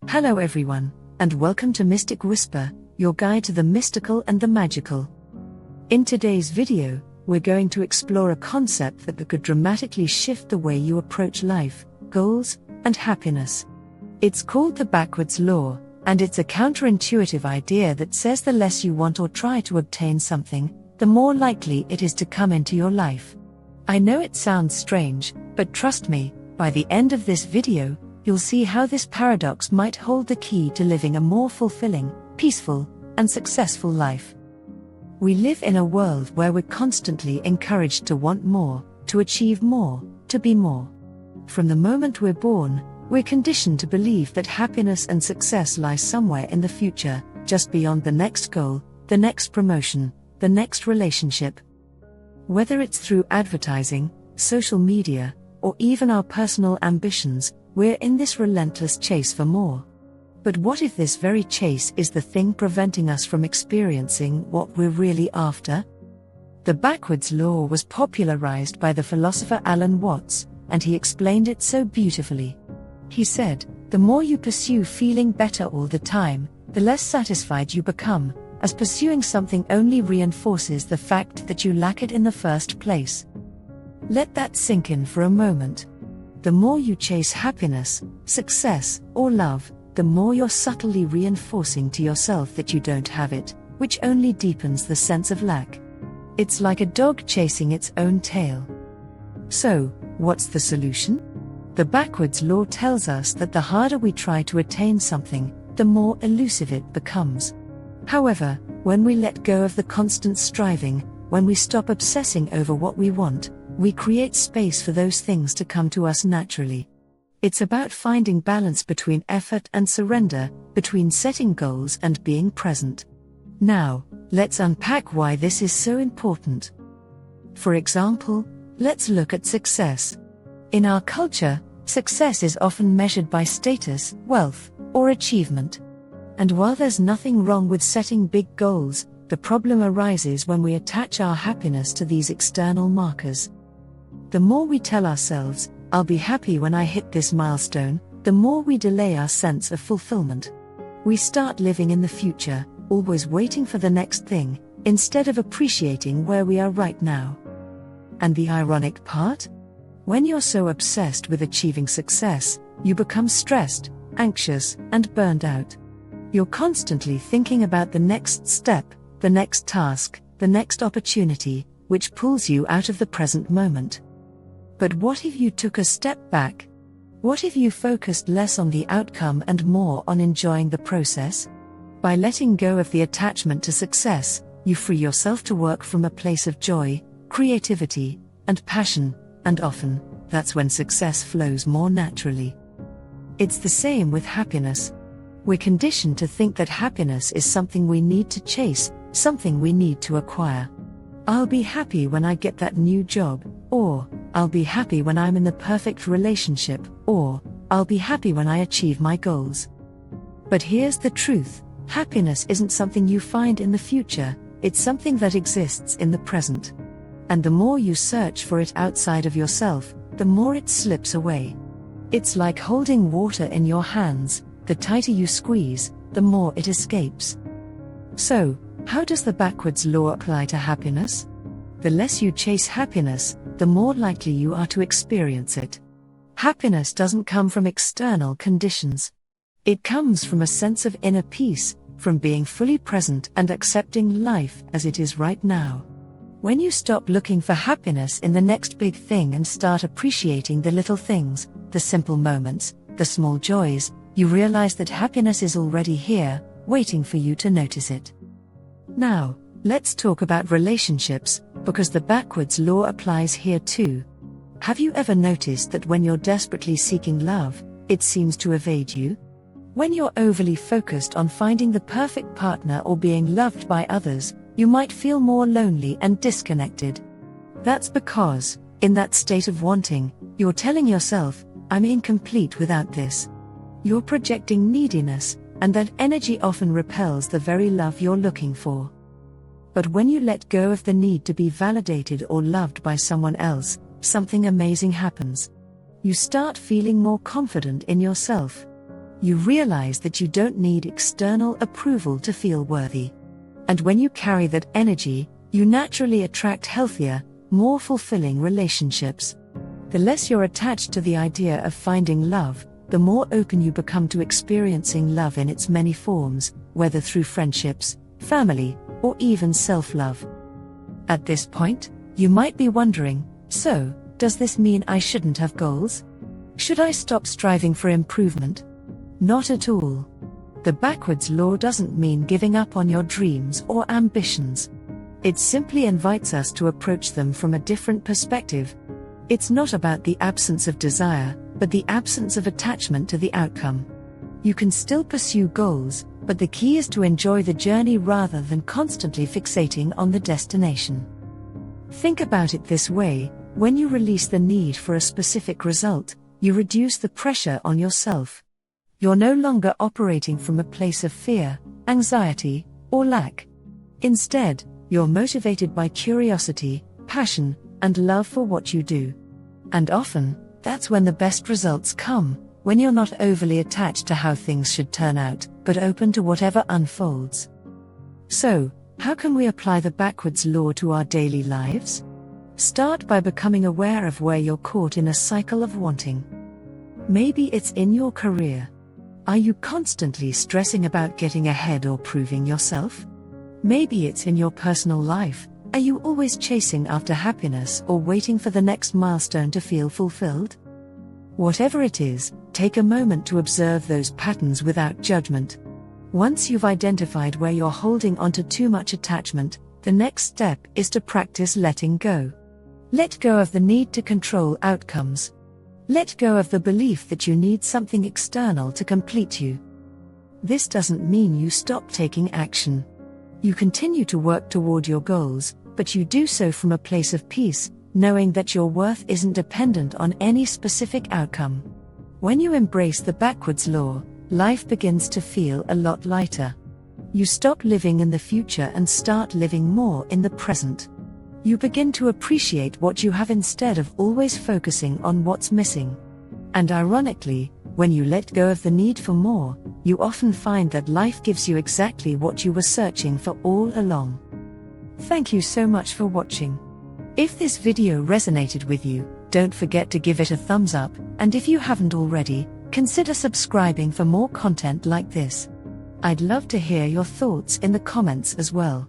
Hello everyone, and welcome to Mystic Whisper, your guide to the mystical and the magical. In today's video, we're going to explore a concept that could dramatically shift the way you approach life, goals, and happiness. It's called the backwards law, and it's a counterintuitive idea that says the less you want or try to obtain something, the more likely it is to come into your life. I know it sounds strange, but trust me, by the end of this video, you'll see how this paradox might hold the key to living a more fulfilling, peaceful, and successful life. We live in a world where we're constantly encouraged to want more, to achieve more, to be more. From the moment we're born, we're conditioned to believe that happiness and success lie somewhere in the future, just beyond the next goal, the next promotion, the next relationship. Whether it's through advertising, social media, or even our personal ambitions, we're in this relentless chase for more. But what if this very chase is the thing preventing us from experiencing what we're really after? The backwards law was popularized by the philosopher Alan Watts, and he explained it so beautifully. He said, "The more you pursue feeling better all the time, the less satisfied you become, as pursuing something only reinforces the fact that you lack it in the first place." Let that sink in for a moment. The more you chase happiness, success, or love, the more you're subtly reinforcing to yourself that you don't have it, which only deepens the sense of lack. It's like a dog chasing its own tail. So, what's the solution? The backwards law tells us that the harder we try to attain something, the more elusive it becomes. However, when we let go of the constant striving, when we stop obsessing over what we want, we create space for those things to come to us naturally. It's about finding balance between effort and surrender, between setting goals and being present. Now, let's unpack why this is so important. For example, let's look at success. In our culture, success is often measured by status, wealth, or achievement. And while there's nothing wrong with setting big goals, the problem arises when we attach our happiness to these external markers. The more we tell ourselves, "I'll be happy when I hit this milestone," the more we delay our sense of fulfillment. We start living in the future, always waiting for the next thing, instead of appreciating where we are right now. And the ironic part? When you're so obsessed with achieving success, you become stressed, anxious, and burned out. You're constantly thinking about the next step, the next task, the next opportunity, which pulls you out of the present moment. But what if you took a step back? What if you focused less on the outcome and more on enjoying the process? By letting go of the attachment to success, you free yourself to work from a place of joy, creativity, and passion, and often, that's when success flows more naturally. It's the same with happiness. We're conditioned to think that happiness is something we need to chase, something we need to acquire. "I'll be happy when I get that new job," or "I'll be happy when I'm in the perfect relationship," or "I'll be happy when I achieve my goals." But here's the truth: happiness isn't something you find in the future, it's something that exists in the present. And the more you search for it outside of yourself, the more it slips away. It's like holding water in your hands: the tighter you squeeze, the more it escapes. So, how does the backwards law apply to happiness? The less you chase happiness, the more likely you are to experience it. Happiness doesn't come from external conditions. It comes from a sense of inner peace, from being fully present and accepting life as it is right now. When you stop looking for happiness in the next big thing and start appreciating the little things, the simple moments, the small joys, you realize that happiness is already here, waiting for you to notice it. Now, let's talk about relationships, because the backwards law applies here too. Have you ever noticed that when you're desperately seeking love, it seems to evade you? When you're overly focused on finding the perfect partner or being loved by others, you might feel more lonely and disconnected. That's because, in that state of wanting, you're telling yourself, "I'm incomplete without this." You're projecting neediness, and that energy often repels the very love you're looking for. But when you let go of the need to be validated or loved by someone else, something amazing happens. You start feeling more confident in yourself. You realize that you don't need external approval to feel worthy. And when you carry that energy, you naturally attract healthier, more fulfilling relationships. The less you're attached to the idea of finding love, the more open you become to experiencing love in its many forms, whether through friendships, family, or even self-love. At this point, you might be wondering, so, does this mean I shouldn't have goals? Should I stop striving for improvement? Not at all. The backwards law doesn't mean giving up on your dreams or ambitions. It simply invites us to approach them from a different perspective. It's not about the absence of desire, but the absence of attachment to the outcome. You can still pursue goals, but the key is to enjoy the journey rather than constantly fixating on the destination. Think about it this way: when you release the need for a specific result, you reduce the pressure on yourself. You're no longer operating from a place of fear, anxiety, or lack. Instead, you're motivated by curiosity, passion, and love for what you do. And often, that's when the best results come, when you're not overly attached to how things should turn out, but open to whatever unfolds. So, how can we apply the backwards law to our daily lives? Start by becoming aware of where you're caught in a cycle of wanting. Maybe it's in your career. Are you constantly stressing about getting ahead or proving yourself? Maybe it's in your personal life. Are you always chasing after happiness or waiting for the next milestone to feel fulfilled? Whatever it is, take a moment to observe those patterns without judgment. Once you've identified where you're holding onto too much attachment, the next step is to practice letting go. Let go of the need to control outcomes. Let go of the belief that you need something external to complete you. This doesn't mean you stop taking action. You continue to work toward your goals, but you do so from a place of peace, knowing that your worth isn't dependent on any specific outcome. When you embrace the backwards law, life begins to feel a lot lighter. You stop living in the future and start living more in the present. You begin to appreciate what you have instead of always focusing on what's missing. And ironically, when you let go of the need for more, you often find that life gives you exactly what you were searching for all along. Thank you so much for watching. If this video resonated with you, don't forget to give it a thumbs up, and if you haven't already, consider subscribing for more content like this. I'd love to hear your thoughts in the comments as well.